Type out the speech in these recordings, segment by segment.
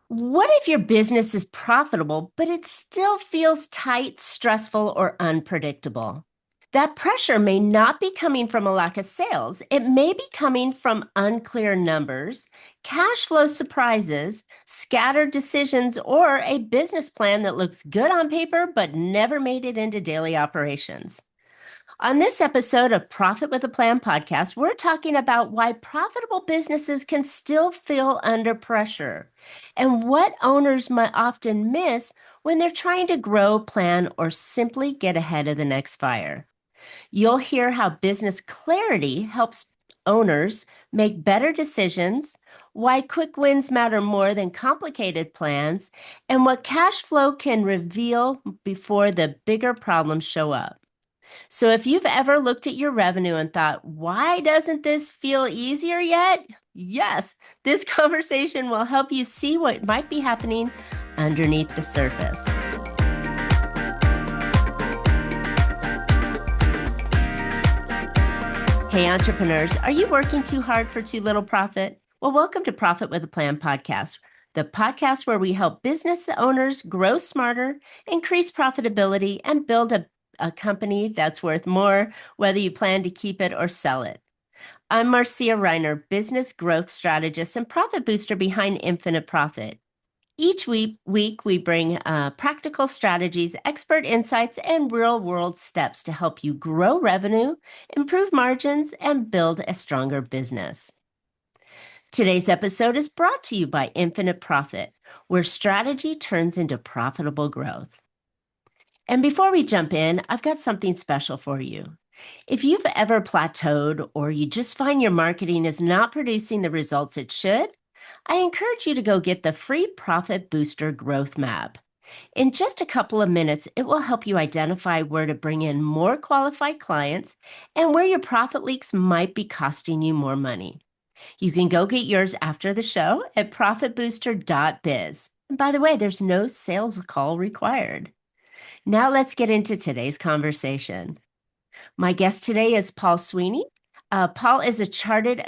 What if your business is profitable, but it still feels tight, stressful, or unpredictable? That pressure may not be coming from a lack of sales. It may be coming from unclear numbers, cash flow surprises, scattered decisions, or a business plan that looks good on paper but never made it into daily operations. On this episode of Profit with a Plan podcast, we're talking about why profitable businesses can still feel under pressure and what owners might often miss when they're trying to grow, plan, or simply get ahead of the next fire. You'll hear how business clarity helps owners make better decisions, why quick wins matter more than complicated plans, and what cash flow can reveal before the bigger problems show up. So if you've ever looked at your revenue and thought, why doesn't this feel easier yet? Yes, this conversation will help you see what might be happening underneath the surface. Hey, entrepreneurs, are you working too hard for too little profit? Well, welcome to Profit with a Plan podcast, the podcast where we help business owners grow smarter, increase profitability, and build a company that's worth more, whether you plan to keep it or sell it. I'm Marcia Riner, business growth strategist and profit booster behind Infinite Profit. Each week we bring practical strategies, expert insights, and real-world steps to help you grow revenue, improve margins, and build a stronger business. Today's episode is brought to you by Infinite Profit, where strategy turns into profitable growth. And before we jump in, I've got something special for you. If you've ever plateaued or you just find your marketing is not producing the results it should, I encourage you to go get the free Profit Booster Growth Map. In just a couple of minutes, it will help you identify where to bring in more qualified clients and where your profit leaks might be costing you more money. You can go get yours after the show at profitbooster.biz. And by the way, there's no sales call required. Now let's get into today's conversation. My guest today is Paul Sweeney. Paul is a chartered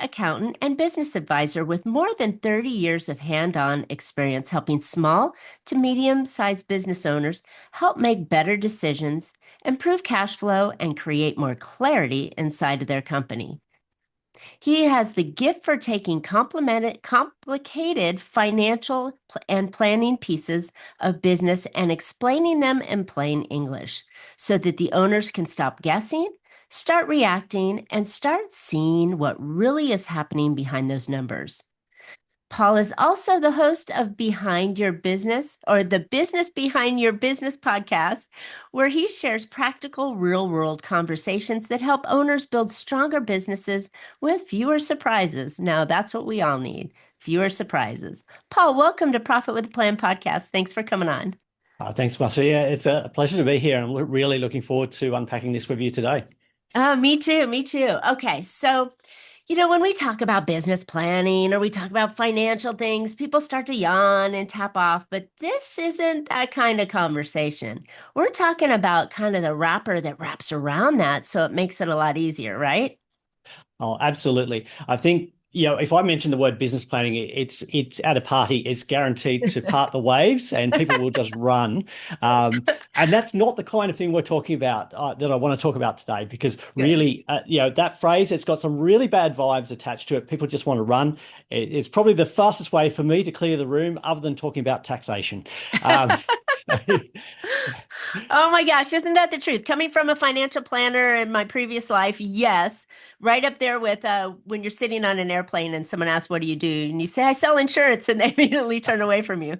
accountant and business advisor with more than 30 years of hands-on experience helping small to medium-sized business owners help make better decisions, improve cash flow, and create more clarity inside of their company. He has the gift for taking complicated financial and planning pieces of business and explaining them in plain English so that the owners can stop guessing, start reacting, and start seeing what really is happening behind those numbers. Paul is also the host of Behind Your Business, or the Business Behind Your Business podcast, where he shares practical, real-world conversations that help owners build stronger businesses with fewer surprises. Now, that's what we all need, fewer surprises. Paul, welcome to Profit with a Plan podcast. Thanks for coming on. Thanks, Marcia. Yeah, it's a pleasure to be here. I'm really looking forward to unpacking this with you today. Me too. Me too. Okay, so when we talk about business planning or we talk about financial things, people start to yawn and tap off, but this isn't that kind of conversation. We're talking about kind of the wrapper that wraps around that, so it makes it a lot easier, right? Oh, absolutely. I think, if I mention the word business planning, it's at a party, it's guaranteed to part the waves and people will just run. And that's not the kind of thing we're talking about that I want to talk about today, because Good. really, that phrase, it's got some really bad vibes attached to it. People just want to run. It's probably the fastest way for me to clear the room other than talking about taxation. So, Oh my gosh, isn't that the truth? Coming from a financial planner in my previous life, yes, right up there with when you're sitting on an airplane and someone asks, "What do you do?" and you say, "I sell insurance," and they immediately turn away from you.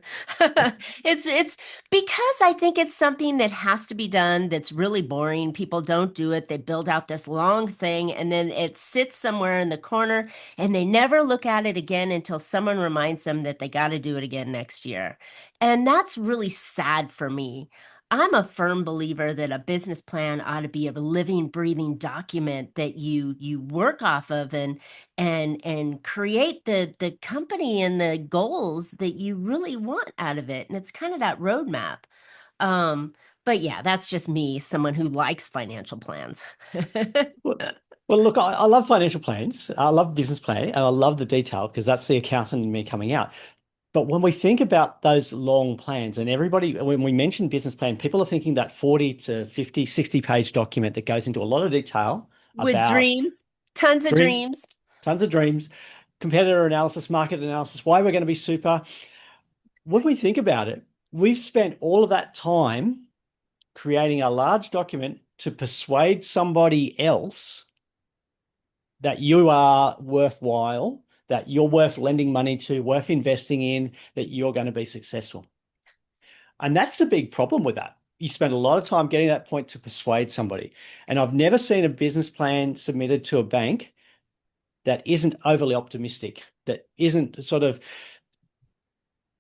It's because I think it's something that has to be done that's really boring. People don't do it. They build out this long thing and then it sits somewhere in the corner and they never look at it again until someone reminds them that they got to do it again next year. And that's really sad for me. I'm a firm believer that a business plan ought to be a living, breathing document that you work off of and create the company and the goals that you really want out of it. And it's kind of that roadmap. Um, but yeah, that's just me, someone who likes financial plans. well, well, look, I love financial plans. I love business planning and I love the detail because that's the accountant in me coming out. But when we think about those long plans, and everybody, when we mention business plan, people are thinking that 40 to 50, 60 page document that goes into a lot of detail With about dreams, tons of dream, dreams. tons of dreams, competitor analysis, market analysis, why we're going to be super. When we think about it, we've spent all of that time creating a large document to persuade somebody else that you are worthwhile, that you're worth lending money to, worth investing in, that you're going to be successful. And that's the big problem with that. You spend a lot of time getting that point to persuade somebody. And I've never seen a business plan submitted to a bank that isn't overly optimistic, that isn't sort of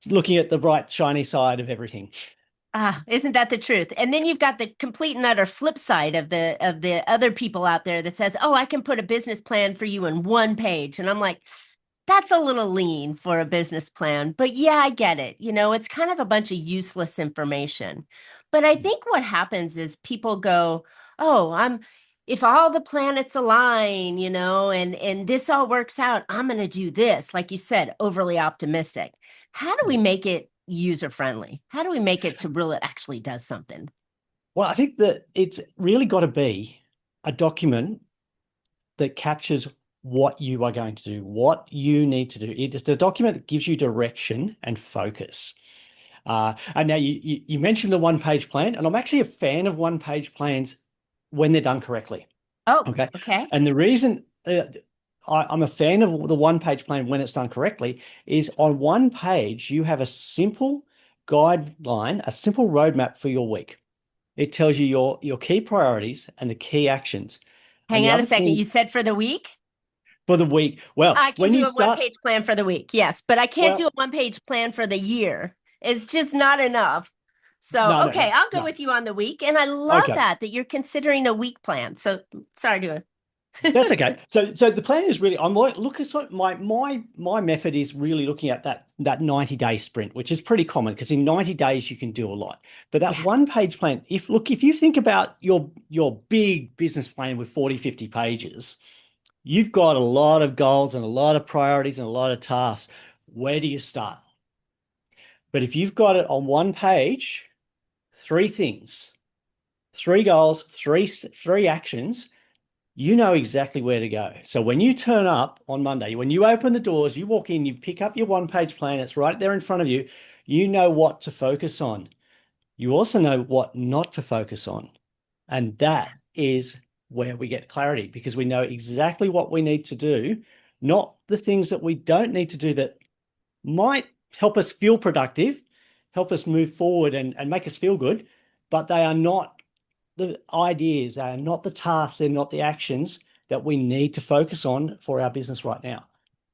looking at the bright, shiny side of everything. Ah, isn't that the truth? And then you've got the complete and utter flip side of the other people out there that says, "Oh, I can put a business plan for you in one page." And I'm like, that's a little lean for a business plan. But yeah, I get it. It's kind of a bunch of useless information. But I think what happens is people go, "Oh, if all the planets align, and this all works out, I'm going to do this." Like you said, overly optimistic. How do we Yeah. make it user friendly? How do we make it to real it actually does something? Well, I think that it's really got to be a document that captures what you are going to do, what you need to do. It's a document that gives you direction and focus. And now you mentioned the one-page plan, and I'm actually a fan of one-page plans when they're done correctly. Oh, Okay. okay. And the reason I'm a fan of the one-page plan when it's done correctly is on one page, you have a simple guideline, a simple roadmap for your week. It tells you your key priorities and the key actions. And Hang the on a other second. thing You said for the week? for the week, well, I can when do you a one start, page plan for the week. Yes, but I can't do well, a one page plan for the year. It's just not enough. So, no, no, okay, no, I'll go no. with you on the week. And I love Okay. that you're considering a week plan. So, sorry to. That's okay. So the plan is really I'm like look at sort of my method is really looking at that 90-day sprint, which is pretty common because in 90 days you can do a lot. But that Yes. one page plan, if you think about your big business plan with 40, 50 pages, you've got a lot of goals and a lot of priorities and a lot of tasks. Where do you start? But if you've got it on one page, three things, three goals, three actions, you know exactly where to go. So when you turn up on Monday, when you open the doors, you walk in, you pick up your one-page plan, it's right there in front of you. You know what to focus on. You also know what not to focus on. And that is where we get clarity because we know exactly what we need to do, not the things that we don't need to do that might help us feel productive, help us move forward and make us feel good, but they are not the ideas, they are not the tasks, they're not the actions that we need to focus on for our business right now.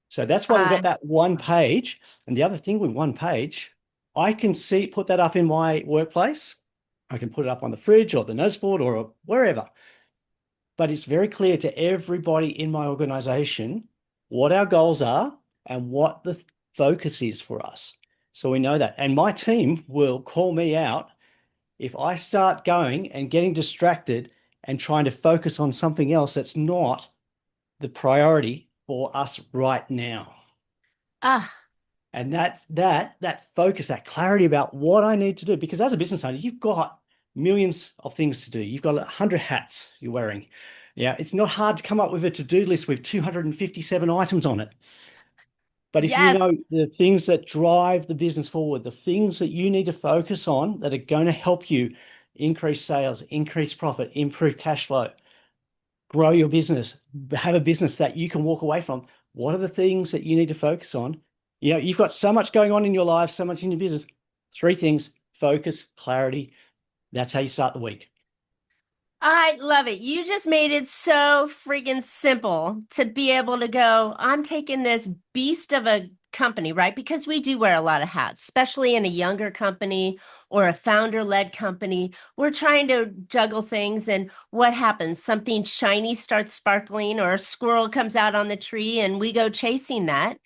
So that's why we've got Uh, that one page. And the other thing with one page, I can put that up in my workplace. I can put it up on the fridge or the notice board or wherever. But it's very clear to everybody in my organization what our goals are and what the focus is for us. So we know that. And my team will call me out if I start going and getting distracted and trying to focus on something else that's not the priority for us right now. ah, And that focus, that clarity about what I need to do, because as a business owner, you've got millions of things to do. You've got 100 hats you're wearing. Yeah, it's not hard to come up with a to-do list with 257 items on it. But if you yes. know the things that drive the business forward, the things that you need to focus on that are going to help you increase sales, increase profit, improve cash flow, grow your business, have a business that you can walk away from, what are the things that you need to focus on? You know, you've got so much going on in your life, so much in your business. Three things: focus, clarity. That's how you start the week. I love it. You just made it so freaking simple to be able to go, I'm taking this beast of a company, right? Because we do wear a lot of hats, especially in a younger company or a founder-led company. We're trying to juggle things, and what happens? Something shiny starts sparkling, or a squirrel comes out on the tree, and we go chasing that.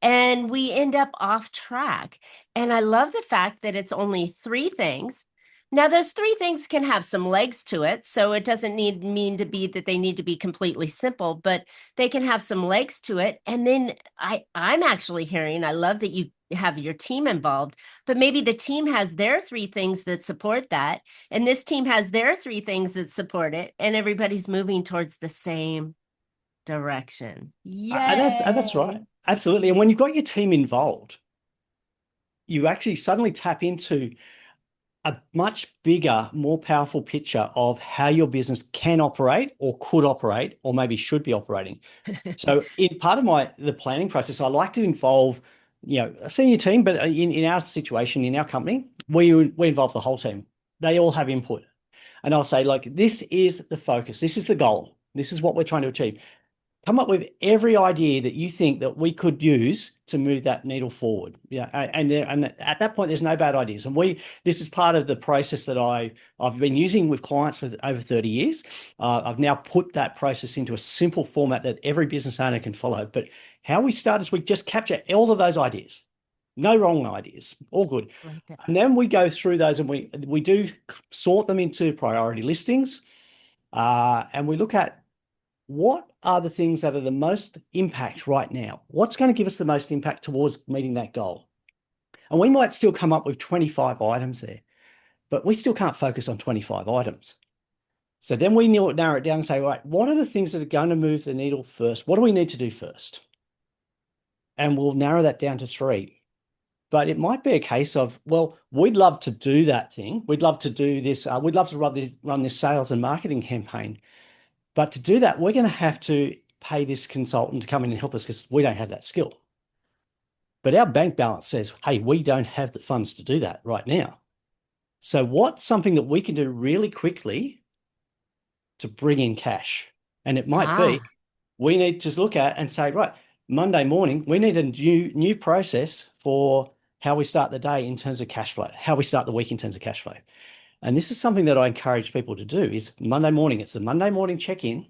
And we end up off track. And I love the fact that it's only three things. Now, those three things can have some legs to it, so it doesn't mean to be that they need to be completely simple, but they can have some legs to it. And then I'm actually hearing, I love that you have your team involved, but maybe the team has their three things that support that, and this team has their three things that support it, and everybody's moving towards the same direction. And that's right. Yay. Absolutely. And when you've got your team involved, you actually suddenly tap into a much bigger, more powerful picture of how your business can operate or could operate or maybe should be operating. So in part of the planning process, I like to involve, a senior team, but in our situation, in our company, we involve the whole team. They all have input. And I'll say, like, this is the focus. This is the goal. This is what we're trying to achieve. Come up with every idea that you think that we could use to move that needle forward. Yeah, and at that point, there's no bad ideas. And this is part of the process that I've been using with clients for over 30 years. I've now put that process into a simple format that every business owner can follow. But how we start is we just capture all of those ideas. No wrong ideas, all good. Like that. And then we go through those and we do sort them into priority listings, and we look at what are the things that are the most impact right now? What's going to give us the most impact towards meeting that goal? And we might still come up with 25 items there, but we still can't focus on 25 items. So then we narrow it down and say, right, what are the things that are going to move the needle first? What do we need to do first? And we'll narrow that down to 3. But it might be a case of, well, we'd love to do that thing. We'd love to do this. We'd love to run this sales and marketing campaign. But to do that, we're going to have to pay this consultant to come in and help us because we don't have that skill. But our bank balance says, hey, we don't have the funds to do that right now. So what's something that we can do really quickly to bring in cash? And it might be, we need to look at and say, right, Monday morning, we need a new process for how we start the day in terms of cash flow, how we start the week in terms of cash flow. And this is something that I encourage people to do is Monday morning. It's the Monday morning check-in.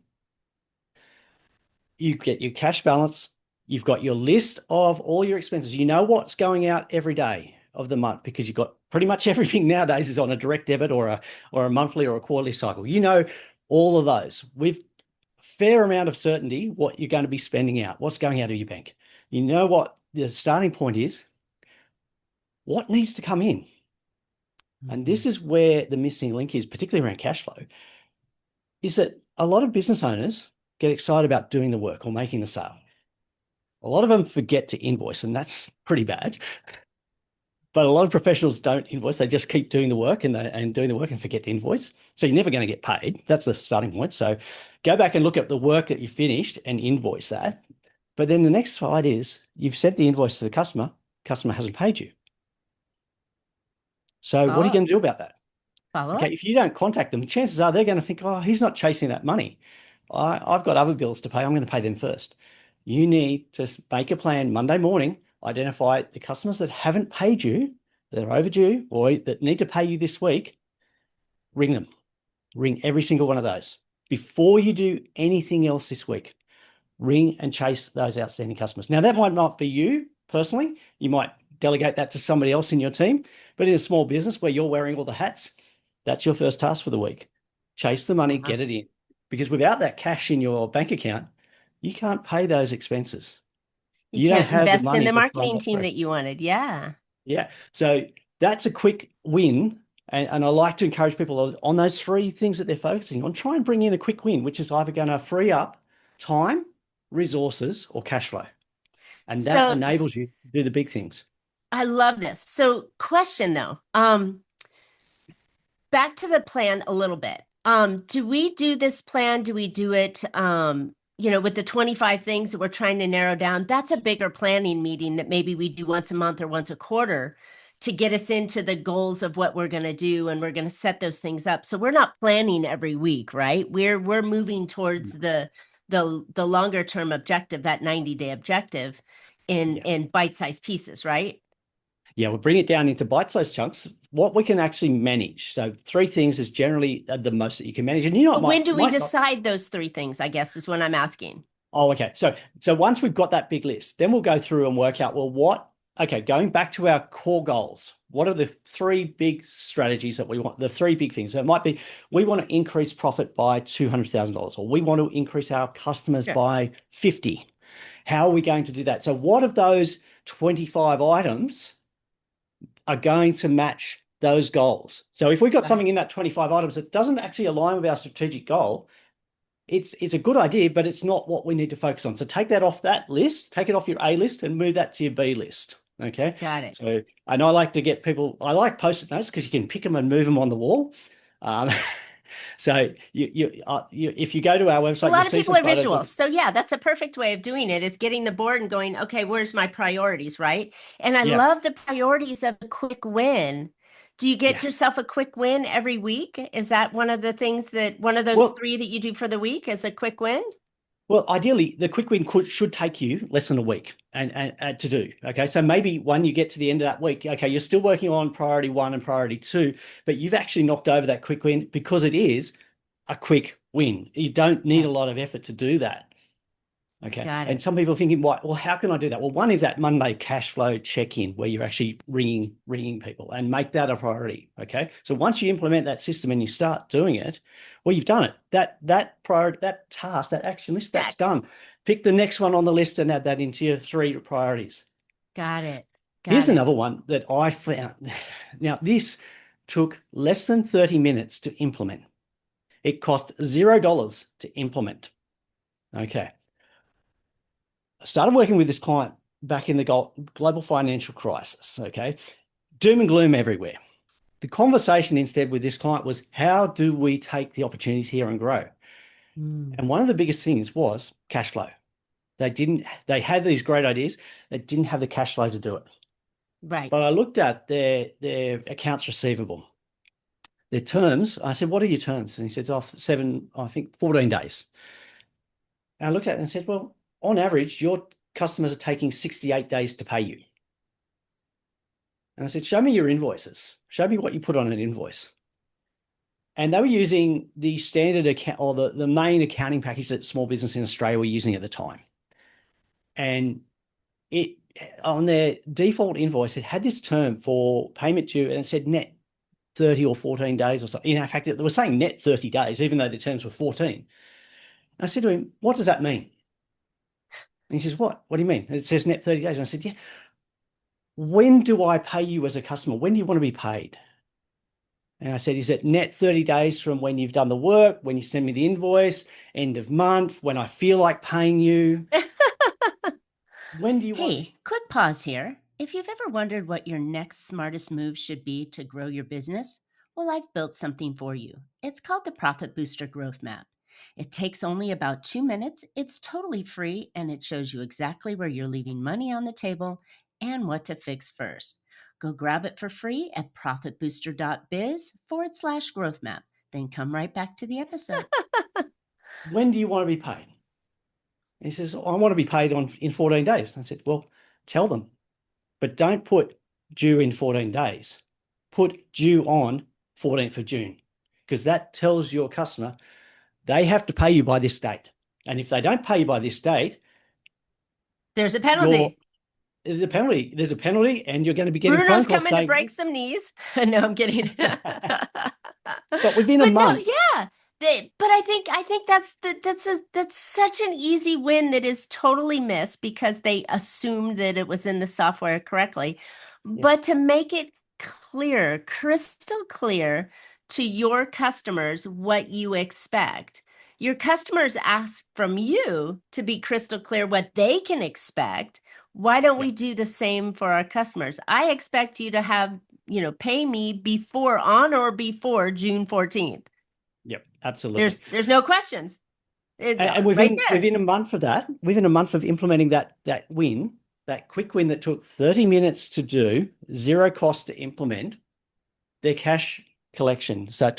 You get your cash balance. You've got your list of all your expenses. You know what's going out every day of the month because you've got pretty much everything nowadays is on a direct debit or a monthly or a quarterly cycle. You know all of those with a fair amount of certainty what you're going to be spending out, what's going out of your bank. You know what the starting point is, what needs to come in. And this is where the missing link is, particularly around cash flow, is that a lot of business owners get excited about doing the work or making the sale. A lot of them forget to invoice, and that's pretty bad. But a lot of professionals don't invoice. They just keep doing the work and doing the work and forget to invoice. So you're never going to get paid. That's the starting point. So go back and look at the work that you finished and invoice that. But then the next slide is you've sent the invoice to the customer hasn't paid you. So what are you going to do about that? Okay, if you don't contact them, chances are they're going to think, oh, he's not chasing that money. I've got other bills to pay. I'm going to pay them first. You need to make a plan Monday morning, identify the customers that haven't paid you, that are overdue or that need to pay you this week, ring them. Ring every single one of those. Before you do anything else this week, ring and chase those outstanding customers. Now, that might not be you personally. You might delegate that to somebody else in your team. But in a small business where you're wearing all the hats, that's your first task for the week. Chase the money, get it in. Because without that cash in your bank account, you can't pay those expenses. You can't invest in the marketing team that you wanted. Yeah. Yeah. So that's a quick win. And I like to encourage people on those 3 things that they're focusing on, try and bring in a quick win, which is either going to free up time, resources, or cash flow. And that enables you to do the big things. I love this. So question though, back to the plan a little bit. Do we do this plan? Do we do it, with the 25 things that we're trying to narrow down? That's a bigger planning meeting that maybe we do once a month or once a quarter to get us into the goals of what we're going to do. And we're going to set those things up. So we're not planning every week, right? We're moving towards the longer term objective, that 90-day objective in bite-sized pieces, right? Yeah, we'll bring it down into bite-sized chunks, what we can actually manage. So 3 things is generally the most that you can manage. And when do we decide those 3 things, I guess, is what I'm asking. Oh, okay. So once we've got that big list, then we'll go through and work out, going back to our core goals, what are the 3 big strategies that we want, the 3 big things? So it might be, we want to increase profit by $200,000, or we want to increase our customers by 50. How are we going to do that? So what of those 25 items are going to match those goals. So if we've got something in that 25 items that doesn't actually align with our strategic goal, it's a good idea, but it's not what we need to focus on. So take that off that list, take it off your A list and move that to your B list. Okay. Got it. So, and I like to get people, I like post-it notes because you can pick them and move them on the wall. Um, so if you go to our website, A lot you'll of see people some are photos visual. of, So yeah, that's a perfect way of doing it, is getting the board and going, okay, where's my priorities, right? And I yeah, love the priorities of a quick win. Do you get yeah. yourself a quick win every week? Is that one of the things that one of those Well, three that you do for the week is a quick win? Well, ideally, the quick win should take you less than a week and to do. Okay, so maybe when you get to the end of that week, okay, you're still working on priority one and priority two, but you've actually knocked over that quick win because it is a quick win. You don't need a Okay, lot of effort to do that. Okay. got And it. some people are thinking, well, how can I do that? Well, one is that Monday cash flow check-in where you're actually ringing people and make that a priority. Okay. So once you implement that system and you start doing it, well, you've done it. That priority, that task, that action list, that's Check. done. Pick the next one on the list and add that into your 3 priorities. Got it. Here's Got it. another one that I found. Now, this took less than 30 minutes to implement. It cost $0 to implement. Okay. I started working with this client back in the global financial crisis. Okay. Doom and gloom everywhere. The conversation instead with this client was, how do we take the opportunities here and grow? Mm, And one of the biggest things was cash flow. They had these great ideas. They didn't have the cash flow to do it. right. But I looked at their accounts receivable, their terms. I said, what are your terms? And he said, oh, 14 days. And I looked at it and said, well, on average, your customers are taking 68 days to pay you. And I said, show me your invoices. Show me what you put on an invoice. And they were using the standard account or the main accounting package that small business in Australia were using at the time. And it on their default invoice, it had this term for payment due and it said net 30 or 14 days or something. In fact, they were saying net 30 days, even though the terms were 14. And I said to him, what does that mean? And he says, what? What do you mean? And it says net 30 days. And I said, yeah. When do I pay you as a customer? When do you want to be paid? And I said, is it net 30 days from when you've done the work, when you send me the invoice, end of month, when I feel like paying you? When do you want? Hey, quick pause here. If you've ever wondered what your next smartest move should be to grow your business, well, I've built something for you. It's called the Profit Booster Growth Map. It takes only about 2 minutes, it's totally free, and it shows you exactly where you're leaving money on the table and what to fix first. Go grab it for free at profitbooster.biz/growth map. Then come right back to the episode. When do you want to be paid? And he says, oh, I want to be paid in 14 days. And I said, well, tell them, but don't put due in 14 days. Put due on 14th of June, because that tells your customer they have to pay you by this date. And if they don't pay you by this date, There's a you're penalty. there's a penalty. There's a penalty, and you're going to be getting phone Bruno's calls coming to saying, break some knees. No, I'm kidding. but within a But no, month, yeah. But I think that's such an easy win that is totally missed because they assumed that it was in the software correctly. yeah, But to make it clear, crystal clear to your customers what you expect. Your customers ask from you to be crystal clear what they can expect. Why don't yeah, we do the same for our customers? I expect you to have, pay me on or before June 14th. yep, absolutely. There's no questions. And Right within there. within a month of that, within a month of implementing that win, that quick win that took 30 minutes to do, zero cost to implement, their cash collection. So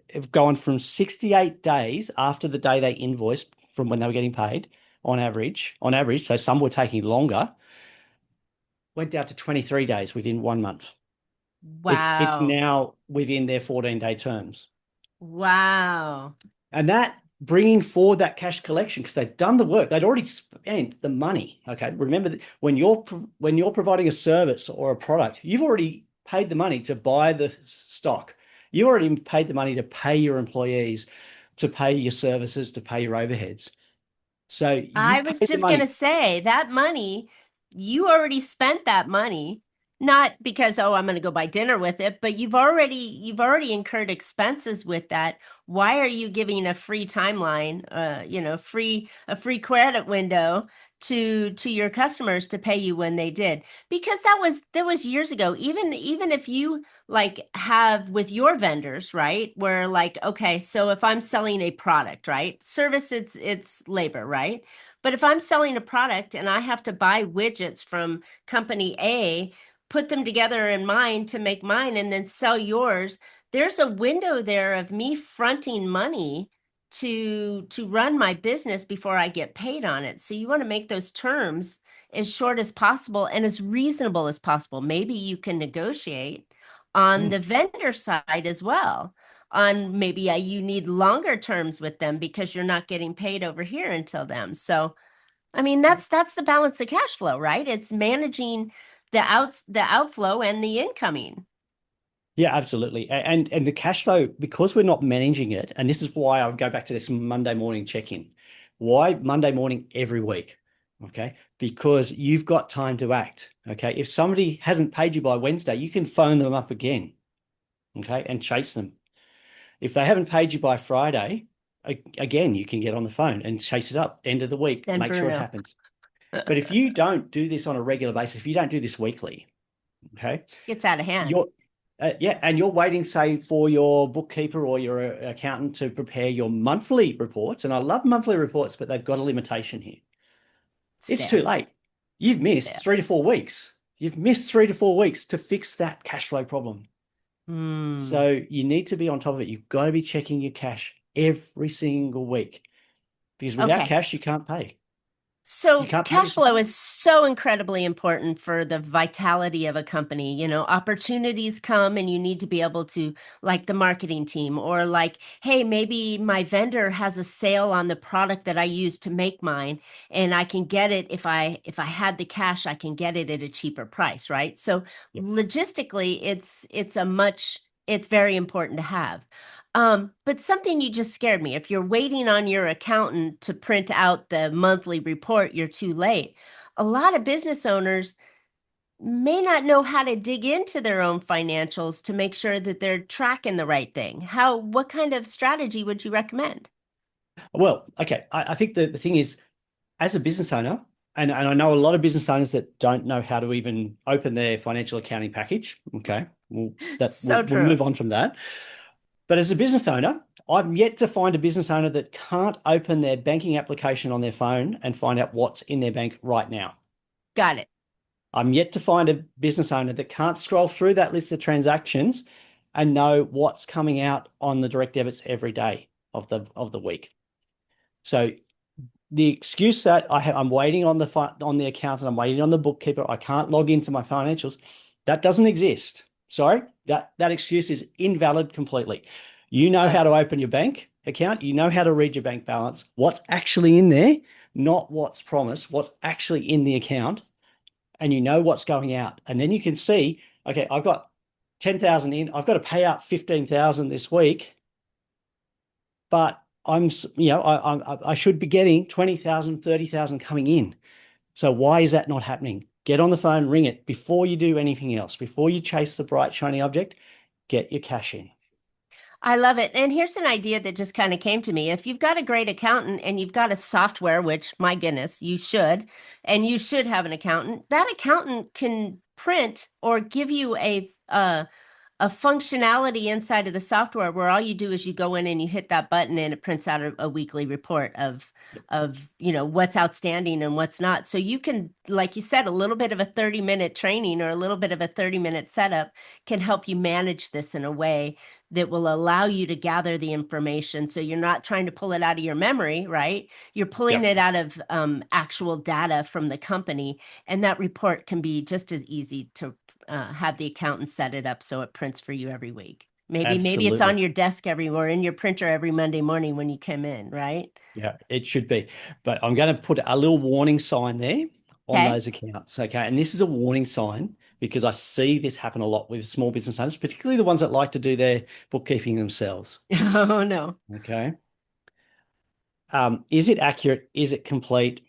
it gone from 68 days after the day they invoiced from when they were getting paid on average. So some were taking longer, went down to 23 days within 1 month. It's Wow. now within their 14-day terms. Wow. And that bringing forward that cash collection, because they'd done the work, they'd already spent the money. Okay, remember that when you're providing a service or a product, you've already paid the money to buy the stock. You already paid the money to pay your employees, to pay your services, to pay your overheads. So I you've was paid the just going to money. say that money you already spent that money, not because, oh, I'm going to go buy dinner with it, but you've already incurred expenses with that. Why are you giving a free timeline, a free credit window to your customers to pay you when they did? Because that was years ago. Even if you like have with your vendors, right? Where like, okay, so if I'm selling a product, right? Service, it's labor, right? But if I'm selling a product and I have to buy widgets from company A, put them together in mine to make mine and then sell yours, there's a window there of me fronting money to run my business before I get paid on it. So you want to make those terms as short as possible and as reasonable as possible. Maybe you can negotiate on Mm. the vendor side as well. On maybe you need longer terms with them because you're not getting paid over here until them. So I mean, that's the balance of cash flow, right? It's managing the outflow and the incoming. Yeah, absolutely. And the cash flow, because we're not managing it, and this is why I go back to this Monday morning check-in. Why Monday morning every week? Okay. Because you've got time to act. Okay. If somebody hasn't paid you by Wednesday, you can phone them up again. Okay. And chase them. If they haven't paid you by Friday, again, you can get on the phone and chase it up. End of the week, Then make sure it Bruno. happens. But if you don't do this on a regular basis, if you don't do this weekly, okay, Gets out of hand. you're yeah, and you're waiting, say, for your bookkeeper or your accountant to prepare your monthly reports. And I love monthly reports, but they've got a limitation here. It's too Stale. late. You've missed Stale. 3 to 4 weeks. You've missed 3 to 4 weeks to fix that cash flow problem. Hmm. So you need to be on top of it. You've got to be checking your cash every single week because without Okay. cash, you can't pay. You So can't pay your cash flow suppliers. is so incredibly important for the vitality of a company. You know, opportunities come and you need to be able to, like the marketing team, or like, hey, maybe my vendor has a sale on the product that I use to make mine, and I can get it if I had the cash, I can get it at a cheaper price, right? So Yep. logistically, it's very important to have. But something you just scared me. If you're waiting on your accountant to print out the monthly report, you're too late. A lot of business owners may not know how to dig into their own financials to make sure that they're tracking the right thing. What kind of strategy would you recommend? Well, okay. I think the thing is, as a business owner, and I know a lot of business owners that don't know how to even open their financial accounting package. Okay. So We'll true. move on from that. But as a business owner, I'm yet to find a business owner that can't open their banking application on their phone and find out what's in their bank right now. Got it. I'm yet to find a business owner that can't scroll through that list of transactions and know what's coming out on the direct debits every day of the week. So the excuse that I'm waiting on the accountant, I'm waiting on the bookkeeper, I can't log into my financials, that doesn't exist. Sorry, that excuse is invalid completely. You know how to open your bank account, you know how to read your bank balance, what's actually in there, not what's promised, what's actually in the account, and you know what's going out. And then you can see, okay, I've got 10,000 in, I've got to pay out 15,000 this week, but I should be getting 20,000, 30,000 coming in. So why is that not happening? Get on the phone, ring it before you do anything else. Before you chase the bright, shiny object, get your cash in. I love it. And here's an idea that just kind of came to me. If you've got a great accountant and you've got a software, which my goodness, you should, and you should have an accountant, that accountant can print or give you a functionality inside of the software where all you do is you go in and you hit that button and it prints out a weekly report of what's outstanding and what's not. So you can, like you said, a little bit of a 30-minute training or a little bit of a 30-minute setup can help you manage this in a way that will allow you to gather the information. So you're not trying to pull it out of your memory, right? You're pulling Yep, it out of actual data from the company, and that report can be just as easy to have the accountant set it up so it prints for you every week. Maybe it's on absolutely. your desk everywhere in your printer every Monday morning when you come in, right? Yeah, it should be. But I'm going to put a little warning sign there on Okay. those accounts. Okay. And this is a warning sign because I see this happen a lot with small business owners, particularly the ones that like to do their bookkeeping themselves. Oh no. Okay. Is it accurate? Is it complete?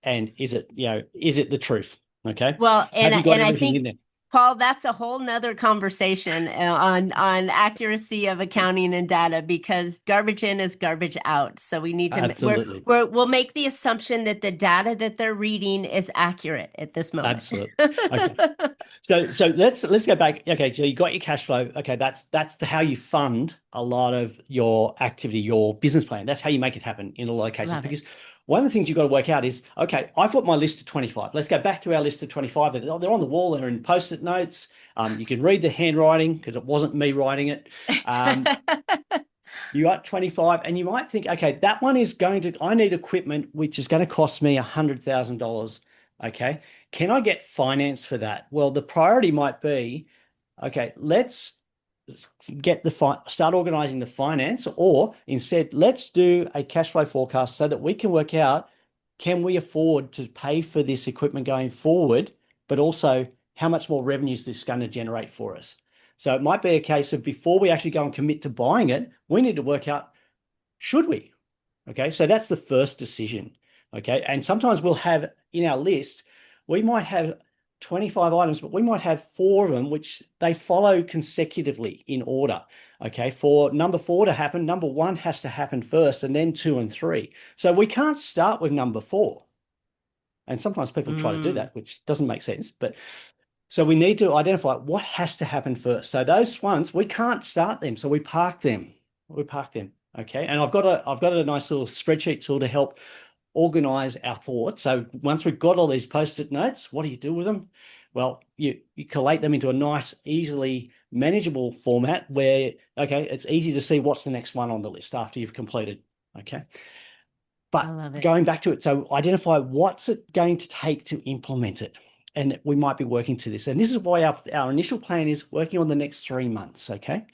and is it, is it the truth? Okay. Well, Have you got and I everything think, in there? Paul, that's a whole nother conversation on accuracy of accounting and data, because garbage in is garbage out. So we need to Absolutely. we'll make the assumption that the data that they're reading is accurate at this moment. Absolutely. Okay. So let's go back. Okay, so you got your cash flow. Okay, that's how you fund a lot of your activity, your business plan. That's how you make it happen in a lot of cases. Love it. Because one of the things you've got to work out is, okay, I've got my list of 25. Let's go back to our list of 25. They're on the wall. They're in post-it notes. You can read the handwriting because it wasn't me writing it. You got 25, and you might think, okay, that one is I need equipment which is going to cost me $100,000. Okay. Can I get finance for that? Well, the priority might be, okay, let's start organizing the finance, or instead, let's do a cash flow forecast so that we can work out, can we afford to pay for this equipment going forward, but also how much more revenue is this going to generate for us? So it might be a case of, before we actually go and commit to buying it, we need to work out, should we? Okay, so that's the first decision. Okay, and sometimes we'll have in our list, we might have 25 items, but we might have 4 of them which they follow consecutively in order. Okay, for number 4 to happen, number 1 has to happen first, and then 2 and 3. So we can't start with number 4. And sometimes people try to do that, which doesn't make sense. But so we need to identify what has to happen first. So those ones, we can't start them, so we park them. Okay, and I've got a nice little spreadsheet tool to help organize our thoughts. So once we've got all these post-it notes, what do you do with them? Well, you collate them into a nice, easily manageable format where, okay, it's easy to see what's the next one on the list after you've completed. Okay. But going back to it, so identify what's it going to take to implement it. And we might be working to this. And this is why our initial plan is working on the next 3 months. Okay.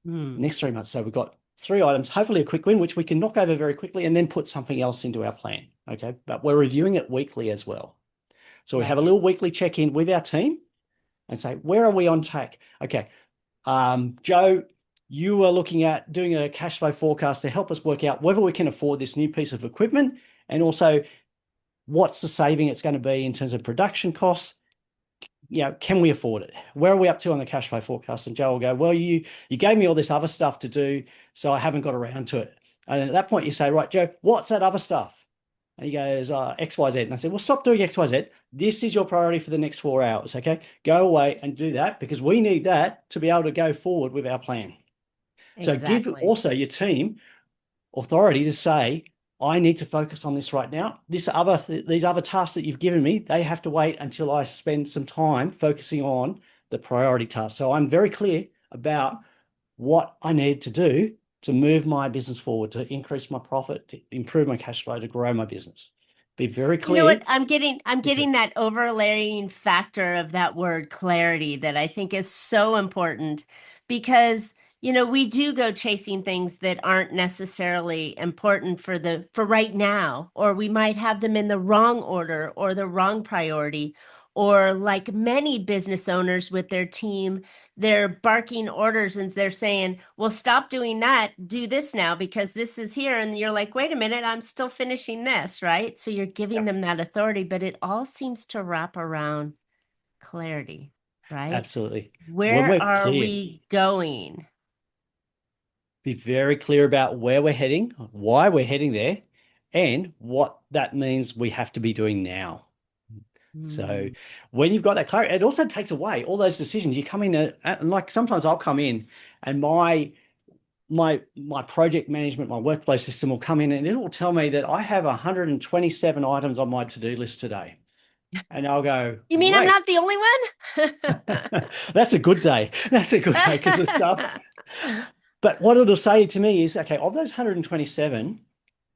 Next 3 months. So we've got 3 items, hopefully a quick win, which we can knock over very quickly, and then put something else into our plan. Okay. But we're reviewing it weekly as well. So we have a little weekly check-in with our team and say, where are we on track? Okay. Joe, you are looking at doing a cash flow forecast to help us work out whether we can afford this new piece of equipment, and also what's the saving it's going to be in terms of production costs. Can we afford it? Where are we up to on the cash flow forecast? And Joe will go, well, you gave me all this other stuff to do, so I haven't got around to it. And then at that point you say, right, Joe, what's that other stuff? And he goes, X, Y, Z. And I said, well, stop doing X, Y, Z. This is your priority for the next 4 hours. Okay. Go away and do that, because we need that to be able to go forward with our plan. Exactly. So give also your team authority to say, I need to focus on this right now. These other tasks that you've given me, they have to wait until I spend some time focusing on the priority task. So I'm very clear about what I need to do to move my business forward, to increase my profit, to improve my cash flow, to grow my business. Be very clear. You know what? I'm getting that overlaying factor of that word clarity that I think is so important, because we do go chasing things that aren't necessarily important for right now, or we might have them in the wrong order or the wrong priority, or like many business owners with their team, they're barking orders and they're saying, well, stop doing that, do this now because this is here. And you're like, wait a minute, I'm still finishing this, right? So you're giving them that authority, but it all seems to wrap around clarity, right? Absolutely. Where are we going? Be very clear about where we're heading, why we're heading there, and what that means we have to be doing now. So when you've got that clarity, it also takes away all those decisions. You come in and like sometimes I'll come in and my project management, my workflow system will come in and it will tell me that I have 127 items on my to-do list today. And I'll go, you mean, I'm not the only one? That's a good day. That's a good day because of stuff. But what it'll say to me is, okay, of those 127,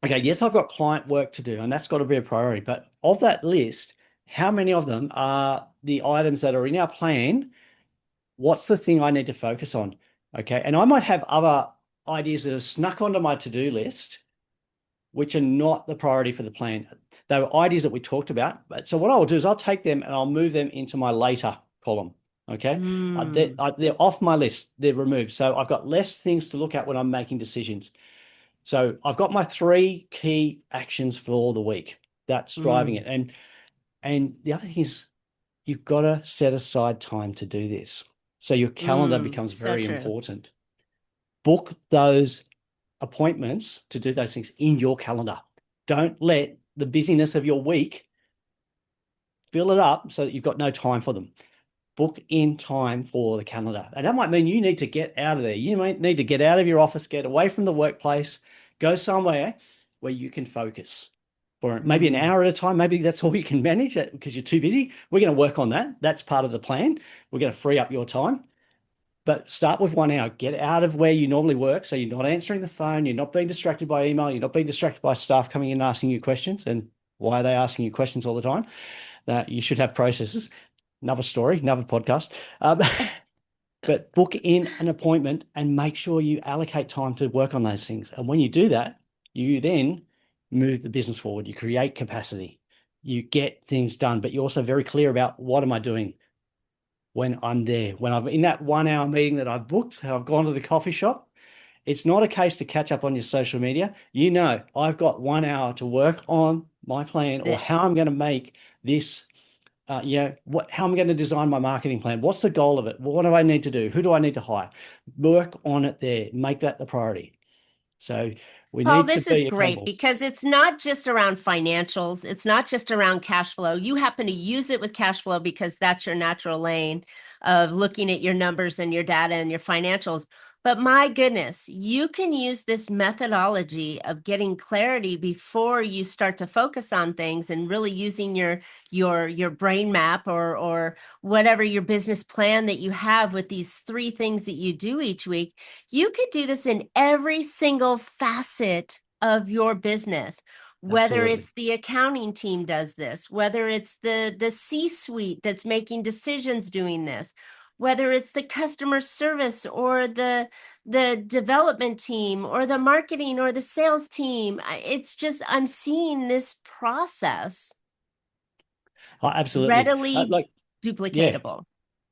okay, yes, I've got client work to do, and that's got to be a priority. But of that list, how many of them are the items that are in our plan? What's the thing I need to focus on? Okay. And I might have other ideas that have snuck onto my to-do list, which are not the priority for the plan. They were ideas that we talked about. But so what I will do is I'll take them and I'll move them into my later column. Okay. They're off my list. They're removed. So I've got less things to look at when I'm making decisions. So I've got my 3 key actions for the week That's driving Mm, it. And the other thing is you've got to set aside time to do this. So your calendar becomes so very true. important. Book those appointments to do those things in your calendar. Don't let the busyness of your week fill it up so that you've got no time for them. Book in time for the calendar. And that might mean you need to get out of there. You might need to get out of your office, get away from the workplace, go somewhere where you can focus for maybe an Mm. hour at a time. Maybe that's all you can manage because you're too busy. We're going to work on that. That's part of the plan. We're going to free up your time. But start with 1 hour. Get out of where you normally work. So you're not answering the phone. You're not being distracted by email. You're not being distracted by staff coming in and asking you questions. And why are they asking you questions all the time? That you should have processes. Another story, another podcast. But book in an appointment and make sure you allocate time to work on those things. And when you do that, you then move the business forward. You create capacity. You get things done, but you're also very clear about what am I doing when I'm there. When I'm in that 1 hour meeting that I've booked, I've gone to the coffee shop. It's not a case to catch up on your social media. I've got 1 hour to work on my plan or This. how I'm going to make this how I'm going to design my marketing plan. What's the goal of it? What do I need to do? Who do I need to hire? Work on it there. Make that the priority. So we Paul, need to this is be great accountable. because it's not just around financials. It's not just around cash flow. You happen to use it with cash flow because that's your natural lane of looking at your numbers and your data and your financials. But my goodness, you can use this methodology of getting clarity before you start to focus on things and really using your brain map or whatever your business plan that you have with these three things that you do each week. You could do this in every single facet of your business, whether Absolutely. it's the accounting team does this, whether it's the C-suite that's making decisions doing this, whether it's the customer service or the development team or the marketing or the sales team. It's just I'm seeing this process Oh, absolutely. readily Yeah, duplicatable.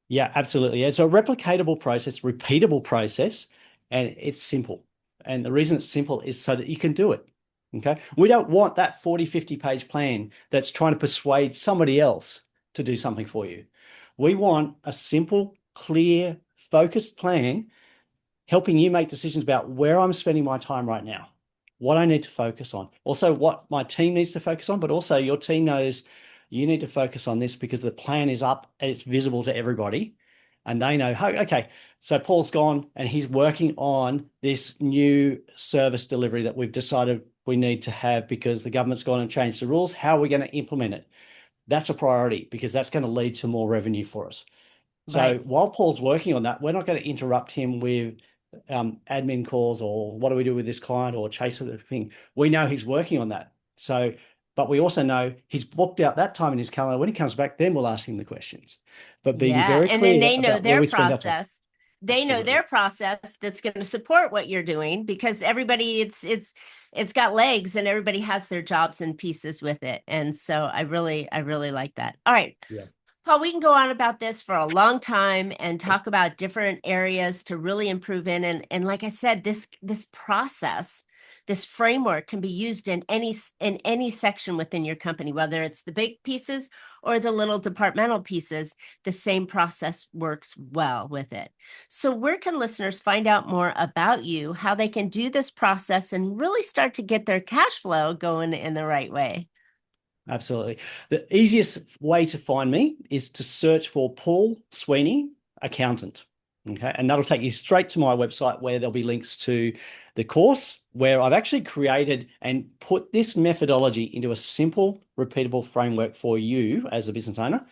yeah, absolutely. It's a replicatable process, repeatable process, and it's simple. And the reason it's simple is so that you can do it. Okay. We don't want that 40, 50-page plan that's trying to persuade somebody else to do something for you. We want a simple, clear, focused plan helping you make decisions about where I'm spending my time right now, what I need to focus on, also what my team needs to focus on, but also your team knows you need to focus on this because the plan is up and it's visible to everybody. And they know, hey, okay, so Paul's gone and he's working on this new service delivery that we've decided we need to have because the government's gone and changed the rules. How are we going to implement it? That's a priority because that's going to lead to more revenue for us. So Right. while Paul's working on that, we're not going to interrupt him with admin calls or what do we do with this client or chase the thing. We know he's working on that. So, but we also know he's booked out that time in his calendar. When he comes back, then we'll ask him the questions. But being Yeah. very And then clear they know about where their we spend our time. process. They know their Absolutely. process that's going to support what you're doing because everybody it's got legs and everybody has their jobs and pieces with it. And so I really like that. All right. Yeah, Paul, we can go on about this for a long time and talk about different areas to really improve in. And like I said, this process, this framework can be used in any section within your company, whether it's the big pieces or the little departmental pieces. The same process works well with it. So where can listeners find out more about you, how they can do this process and really start to get their cash flow going in the right way? absolutely. The easiest way to find me is to search for Paul Sweeney, accountant. Okay. And that'll take you straight to my website where there'll be links to the course where I've actually created and put this methodology into a simple, repeatable framework for you as a business owner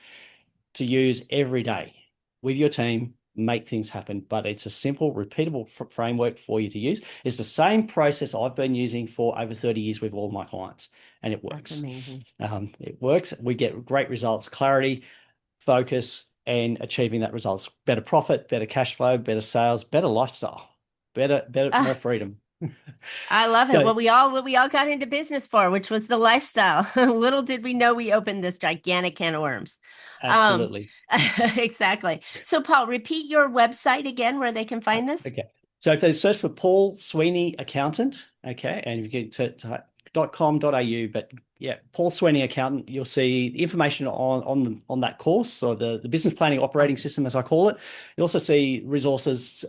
to use every day with your team, make things happen. But it's a simple, repeatable framework for you to use. It's the same process I've been using for over 30 years with all my clients, and it That's works. amazing. It works. We get great results, clarity, focus, and achieving that results. Better profit, better cash flow, better sales, better lifestyle, better, more Ah, freedom. I love it. So What we all got into business for, which was the lifestyle. Little did we know we opened this gigantic can of worms. Um, absolutely. exactly. So, Paul, repeat your website again where they can find this. Okay. So if they search for Paul Sweeney accountant, okay, and if you get to profit.com.au. But yeah, Paul Sweeney Accountant, you'll see the information on that course, or the business planning operating system, as I call it. You'll also see resources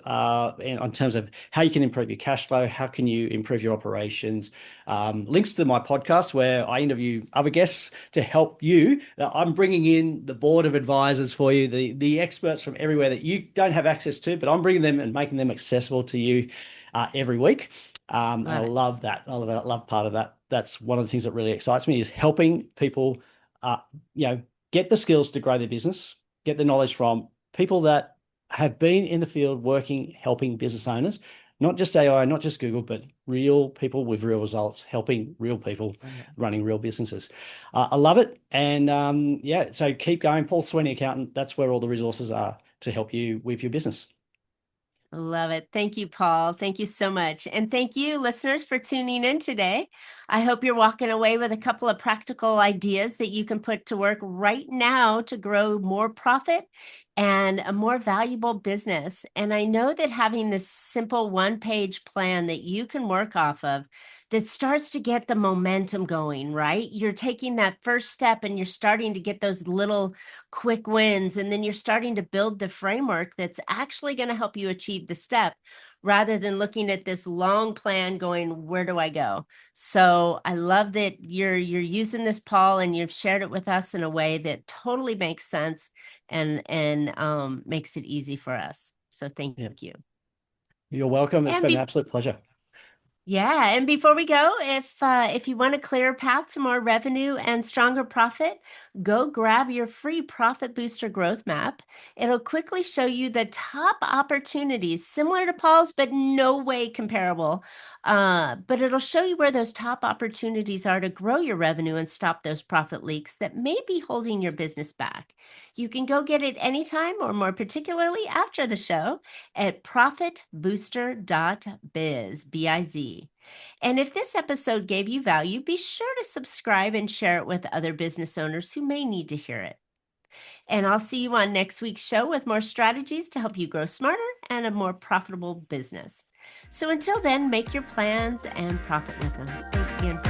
in terms of how you can improve your cash flow, how can you improve your operations, links to my podcast where I interview other guests to help you. I'm bringing in the board of advisors for you, the experts from everywhere that you don't have access to, but I'm bringing them and making them accessible to you every week. And I love that. I love part of that. That's one of the things that really excites me, is helping people, get the skills to grow their business, get the knowledge from people that have been in the field working, helping business owners, not just AI, not just Google, but real people with real results, helping real people running real businesses. I love it. And so keep going. Paul Sweeney Accountant, that's where all the resources are to help you with your business. Love it. Thank you, Paul. Thank you so much. And thank you, listeners, for tuning in today. I hope you're walking away with a couple of practical ideas that you can put to work right now to grow more profit and a more valuable business. And I know that having this simple one-page plan that you can work off of that starts to get the momentum going, right? You're taking that first step and you're starting to get those little quick wins, and then you're starting to build the framework that's actually going to help you achieve the step, rather than looking at this long plan going, where do I go? So I love that you're using this, Paul, and you've shared it with us in a way that totally makes sense and makes it easy for us. So thank you. You're welcome. It's been an absolute pleasure. Yeah, and before we go, if you want a clearer path to more revenue and stronger profit, go grab your free Profit Booster Growth Map. It'll quickly show you the top opportunities, similar to Paul's, but no way comparable. But it'll show you where those top opportunities are to grow your revenue and stop those profit leaks that may be holding your business back. You can go get it anytime, or more particularly after the show, at profitbooster.biz, B-I-Z. And if this episode gave you value, be sure to subscribe and share it with other business owners who may need to hear it. And I'll see you on next week's show with more strategies to help you grow smarter and a more profitable business. So until then, make your plans and profit with them. Thanks again.